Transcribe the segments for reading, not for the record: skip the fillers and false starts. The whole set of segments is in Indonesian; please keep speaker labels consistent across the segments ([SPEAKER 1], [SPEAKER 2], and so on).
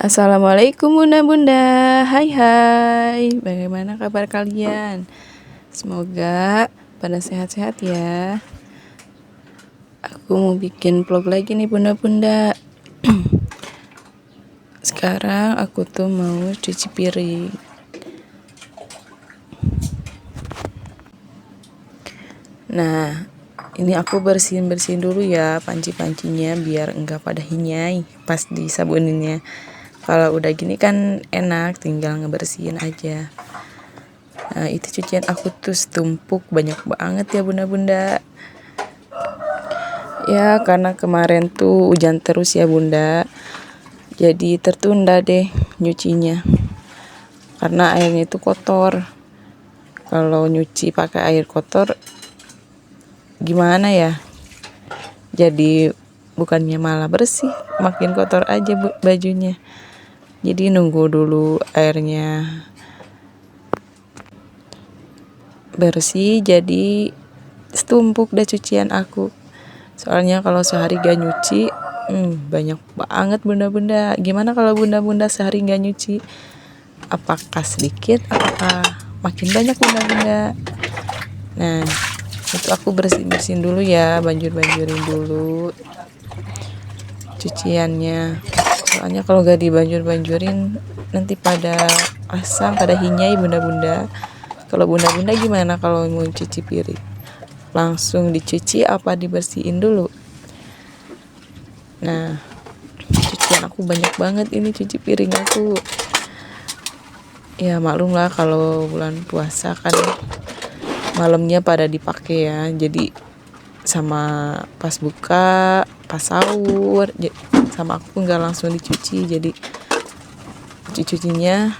[SPEAKER 1] Assalamualaikum bunda-bunda. Hai hai. Bagaimana kabar kalian? Semoga pada sehat-sehat ya. Aku mau bikin vlog lagi nih bunda-bunda. Sekarang aku tuh mau cuci piring. Nah, ini aku bersihin dulu ya panci-pancinya biar enggak pada hinyai pas disabuninnya. Kalau udah gini kan enak, tinggal ngebersihin aja. Nah, itu cucian aku tuh setumpuk banyak banget ya bunda-bunda. Ya, karena kemarin tuh hujan terus ya bunda. Jadi tertunda deh nyucinya. Karena airnya itu kotor. Kalau nyuci pakai air kotor gimana ya? Jadi bukannya malah bersih, makin kotor aja bajunya. Jadi nunggu dulu airnya bersih, jadi setumpuk deh cucian aku. Soalnya kalau sehari gak nyuci, banyak banget bunda-bunda. Gimana kalau bunda-bunda sehari gak nyuci? Apakah sedikit? Apakah makin banyak bunda-bunda? Nah, itu aku bersihin dulu ya, banjurin dulu cuciannya. Soalnya kalau gak dibanjurin nanti pada asam, pada hinyai bunda-bunda. Kalau bunda-bunda gimana kalau mau cuci piring? Langsung dicuci apa dibersihin dulu? Nah, cucian aku banyak banget ini, cuci piring aku. Ya maklum lah kalau bulan puasa kan malamnya pada dipakai ya. Jadi sama pas buka, pas sahur, sama aku nggak langsung dicuci. Jadi dicucinya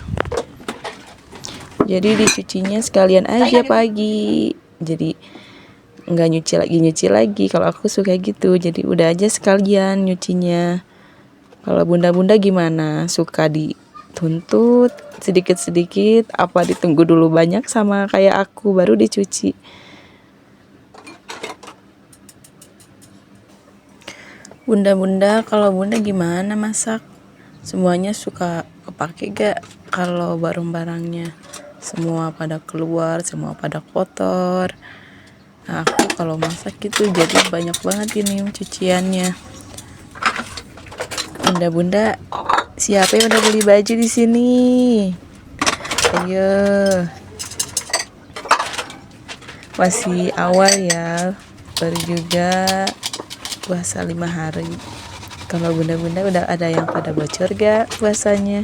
[SPEAKER 1] sekalian aja pagi. Jadi nggak nyuci lagi. Kalau aku suka gitu. Jadi udah aja sekalian nyucinya. Kalau bunda-bunda gimana? Suka dituntut sedikit-sedikit? Apa ditunggu dulu banyak sama kayak aku baru dicuci? Bunda-bunda, kalau bunda gimana masak? Semuanya suka kepake gak kalau barang-barangnya? Semua pada keluar, semua pada kotor. Nah, aku kalau masak gitu jadi banyak banget ini cuciannya. Bunda-bunda, siapa yang udah beli baju di sini? Ayo. Masih awal ya, baru juga puasa 5 hari. Kalau bunda-bunda udah ada yang pada bocor gak puasanya?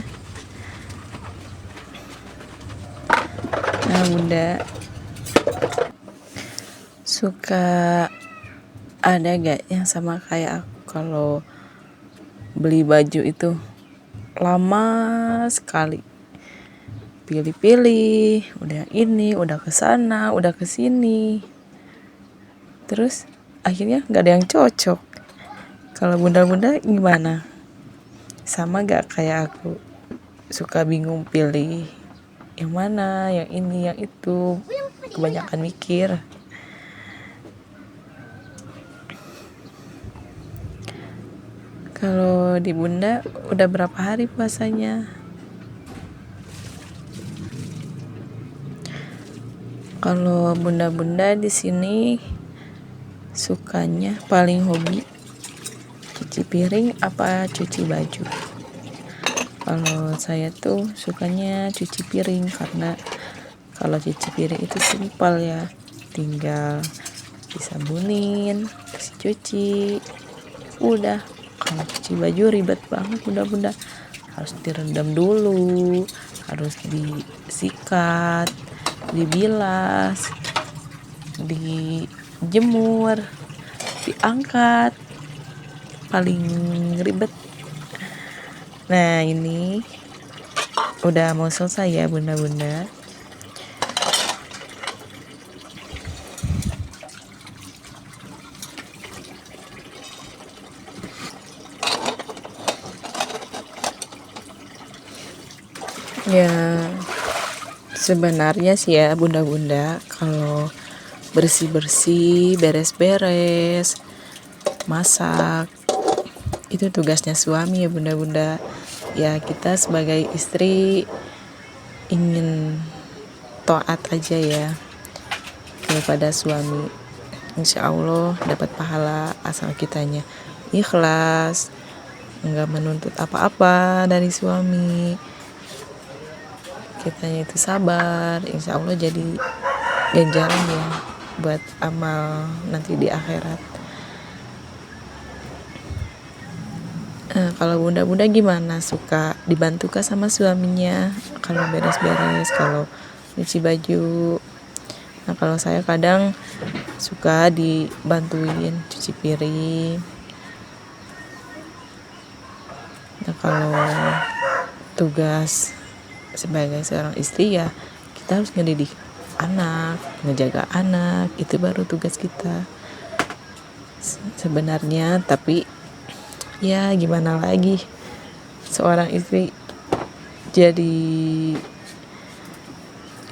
[SPEAKER 1] Nah bunda, suka ada gak yang sama kayak aku kalau beli baju itu lama sekali, pilih-pilih, udah ini, udah kesana, udah kesini, terus akhirnya gak ada yang cocok. Kalau bunda-bunda gimana? Sama gak kayak aku? Suka bingung pilih yang mana, yang ini, yang itu, kebanyakan mikir. Kalau di bunda udah berapa hari puasanya? Kalau bunda-bunda di sini sukanya paling hobi cuci piring apa cuci baju? Kalau saya tuh sukanya cuci piring karena kalau cuci piring itu simpel ya, tinggal disabunin, terus cuci, udah. Kalau cuci baju ribet banget bunda-bunda, harus direndam dulu, harus disikat, dibilas, dijemur, diangkat, paling ribet. Nah ini udah mau selesai ya bunda-bunda. Ya sebenarnya sih ya bunda-bunda, kalau bersih-bersih, beres-beres, masak itu tugasnya suami ya bunda-bunda. ya kita sebagai istri ingin taat aja ya kepada suami. Insya Allah dapat pahala asal kitanya ikhlas, nggak menuntut apa-apa dari suami, kitanya itu sabar. Insya Allah jadi ganjaran ya buat amal nanti di akhirat. Kalau bunda-bunda gimana? Suka dibantu kah sama suaminya kalau beres-beres, kalau nyuci baju? Nah, kalau saya kadang suka dibantuin cuci piring. Nah, kalau tugas sebagai seorang istri ya kita harus ngedidik anak, ngejaga anak, itu baru tugas kita sebenarnya. Tapi ya gimana lagi, seorang istri jadi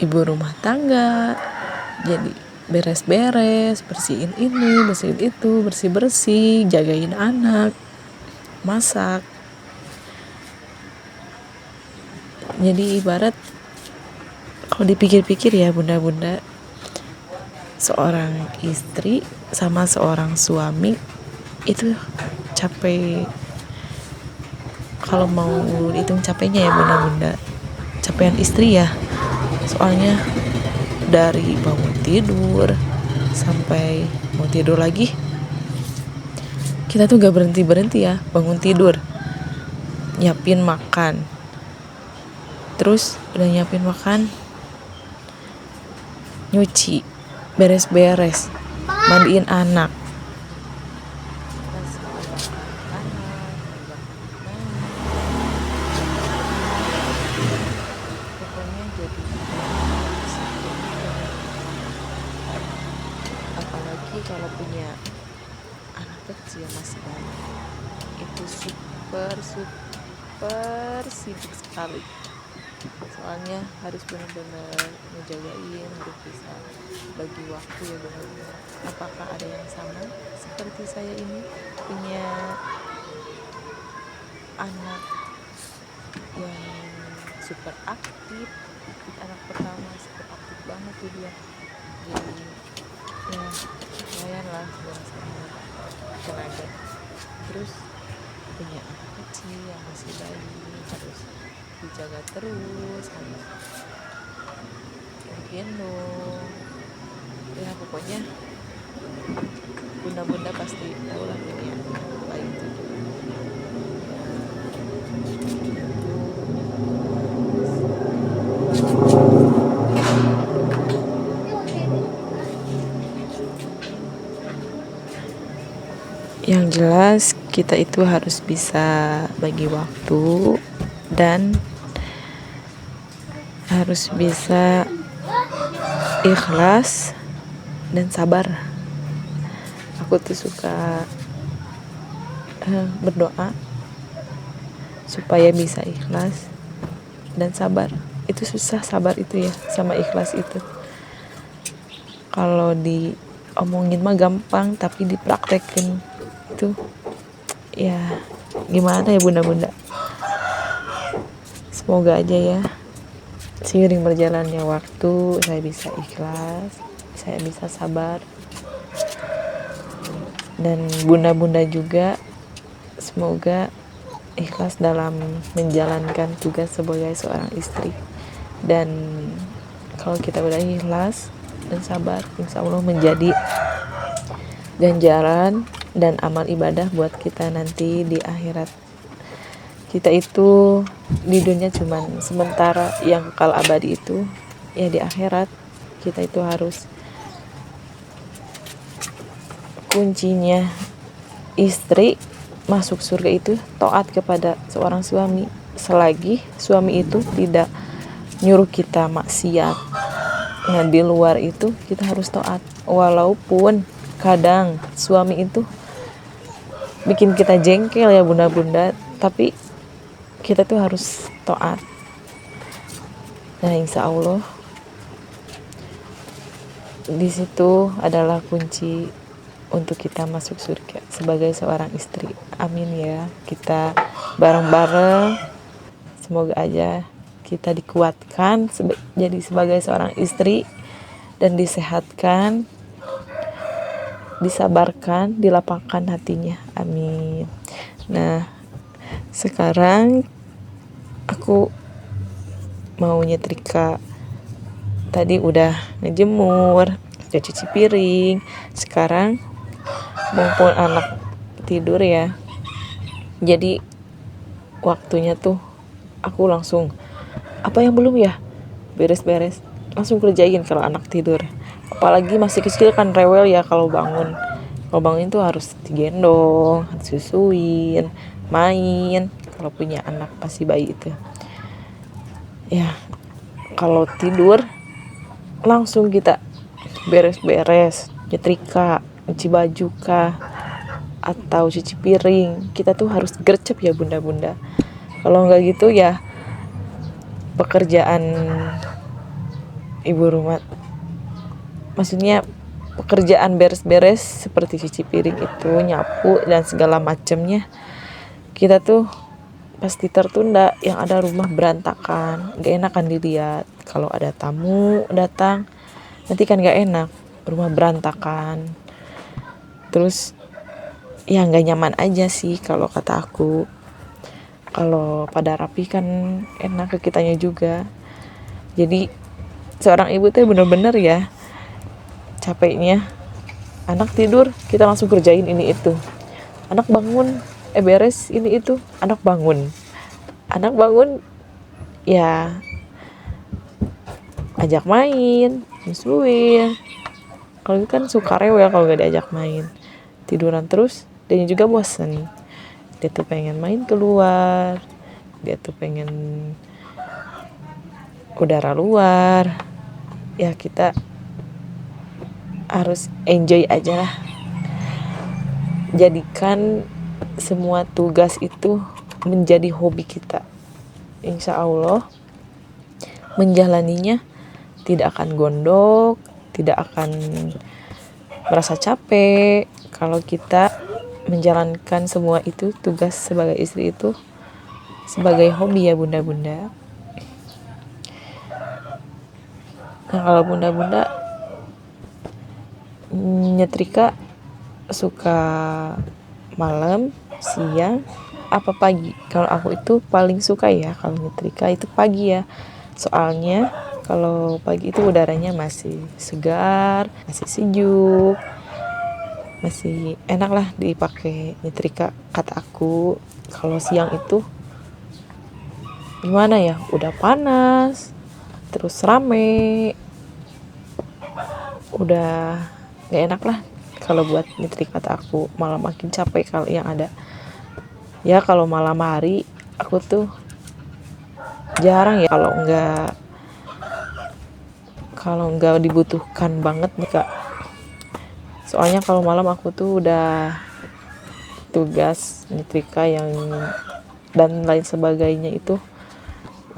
[SPEAKER 1] ibu rumah tangga, jadi beres-beres, bersihin ini, bersihin itu, bersih-bersih, jagain anak, masak. Jadi ibarat kalau dipikir-pikir ya bunda-bunda, seorang istri sama seorang suami itu capek. Kalau mau hitung capeknya ya bunda-bunda, capaian istri ya, soalnya dari bangun tidur sampai mau tidur lagi, kita tuh gak berhenti ya. Bangun tidur, nyiapin makan, terus udah nyiapin makan, nyuci, beres-beres, mandiin anak, pokoknya jadi apalagi kalau punya anak kecil masih banyak, itu super sibuk sekali. Soalnya harus benar-benar ngejagain, harus bisa bagi waktu ya benar-benar. Apakah ada yang sama seperti saya ini, punya anak yang super aktif, anak pertama super aktif banget tuh dia. Jadi ya lumayan lah rasanya tenaga. Terus punya anak kecil yang masih bayi, harus dijaga terus, harus digendong. Ya pokoknya bunda-bunda pasti tahu lah ini ya, apa itu. Yang jelas kita itu harus bisa bagi waktu dan harus bisa ikhlas dan sabar. Aku tuh suka berdoa supaya bisa ikhlas dan sabar. Itu susah sabar itu ya sama ikhlas itu. Kalau diomongin mah gampang, tapi dipraktekin itu ya gimana ya bunda-bunda. Semoga aja ya seiring berjalannya waktu saya bisa ikhlas, saya bisa sabar, dan bunda-bunda juga semoga ikhlas dalam menjalankan tugas sebagai seorang istri. Dan kalau kita udah ikhlas dan sabar, insya Allah menjadi ganjaran dan amal ibadah buat kita nanti di akhirat. Kita itu di dunia cuman sementara, yang kekal abadi itu ya di akhirat. Kita itu harus, kuncinya istri masuk surga itu taat kepada seorang suami, selagi suami itu tidak nyuruh kita maksiat. Nah di luar itu kita harus taat, walaupun kadang suami itu bikin kita jengkel ya bunda-bunda, tapi kita tuh harus taat. Nah insya Allah di situ adalah kunci untuk kita masuk surga sebagai seorang istri. Amin ya. Kita bareng-bareng semoga aja kita dikuatkan jadi sebagai seorang istri dan disehatkan, disabarkan, dilapangkan hatinya. Amin. Nah, sekarang aku mau nyetrika. Tadi udah ngejemur, udah cuci piring. Sekarang mumpung anak tidur ya, jadi waktunya tuh aku langsung apa yang belum ya, beres-beres, langsung kerjain kalau anak tidur. Apalagi masih kecil kan rewel ya kalau bangun tuh harus digendong, harus susuin, main. Kalau punya anak pasti bayi itu ya, kalau tidur langsung kita beres-beres, nyetrika, cuci baju kah atau cuci piring. Kita tuh harus gercep ya bunda-bunda. Kalau nggak gitu ya pekerjaan ibu rumah, maksudnya pekerjaan beres-beres seperti cuci piring itu, nyapu dan segala macamnya, kita tuh pasti tertunda. Yang ada rumah berantakan, gak enak kan dilihat. Kalau ada tamu datang nanti kan gak enak, rumah berantakan. Terus ya gak nyaman aja sih kalau kata aku. Kalau pada rapi kan enak ke kitanya juga. Jadi seorang ibu tuh bener-bener ya, capeknya anak tidur kita langsung kerjain ini itu, anak bangun beres ini itu, anak bangun ya ajak main, nyusuin. Kalau kan suka rewel kalau gak diajak main, tiduran terus. Dia juga bosen, dia tuh pengen main keluar, dia tuh pengen udara luar. Ya kita harus enjoy aja lah. Jadikan semua tugas itu menjadi hobi kita. Insya Allah menjalaninya tidak akan gondok, tidak akan merasa capek. Kalau kita menjalankan semua itu, tugas sebagai istri itu sebagai hobi ya bunda-bunda. Nah, kalau bunda-bunda nyetrika suka malam, siang, apa pagi? Kalau aku itu paling suka ya kalau nyetrika itu pagi ya. Soalnya kalau pagi itu udaranya masih segar, masih sejuk, masih enak lah dipakai nyetrika kata aku. Kalau siang itu gimana ya, udah panas, terus rame, udah gak enak lah kalau buat nyetrika kata aku. Malah makin capek kalau yang ada ya. Kalau malam hari aku tuh jarang ya kalau nggak dibutuhkan banget nih kak. Soalnya kalau malam aku tuh udah tugas nyetrika yang dan lain sebagainya itu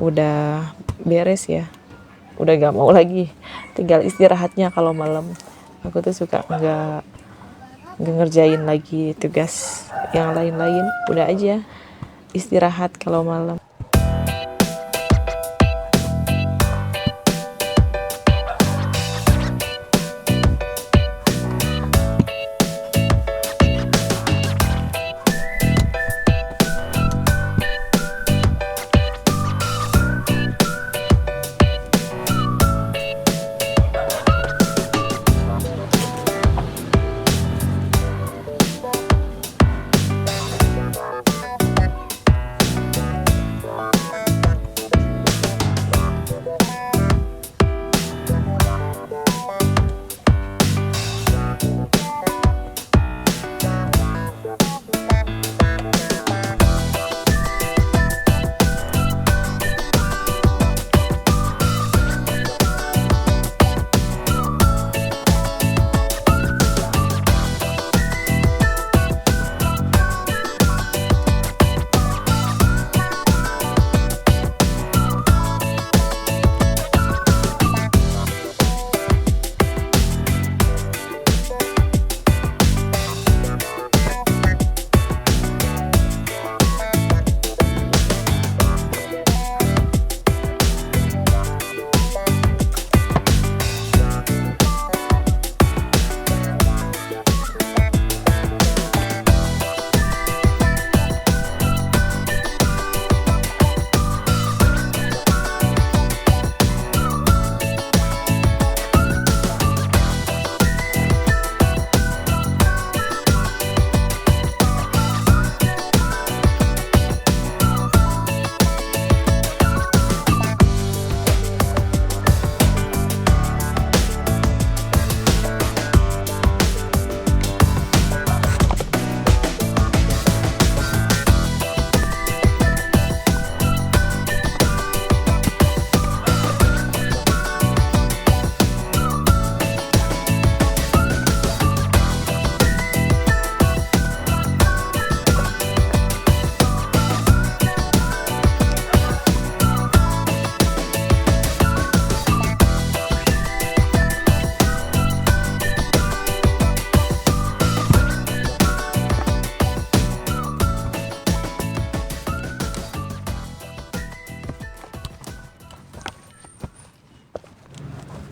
[SPEAKER 1] udah beres ya, udah gak mau lagi, tinggal istirahatnya. Kalau malam aku tuh suka nggak ngerjain lagi tugas yang lain-lain, udah aja istirahat kalau malam.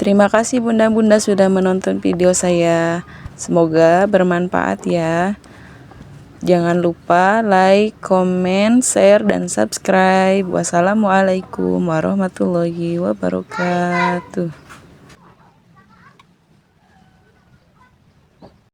[SPEAKER 1] Terima kasih bunda-bunda sudah menonton video saya. Semoga bermanfaat ya. Jangan lupa like, comment, share, dan subscribe. Wassalamualaikum warahmatullahi wabarakatuh.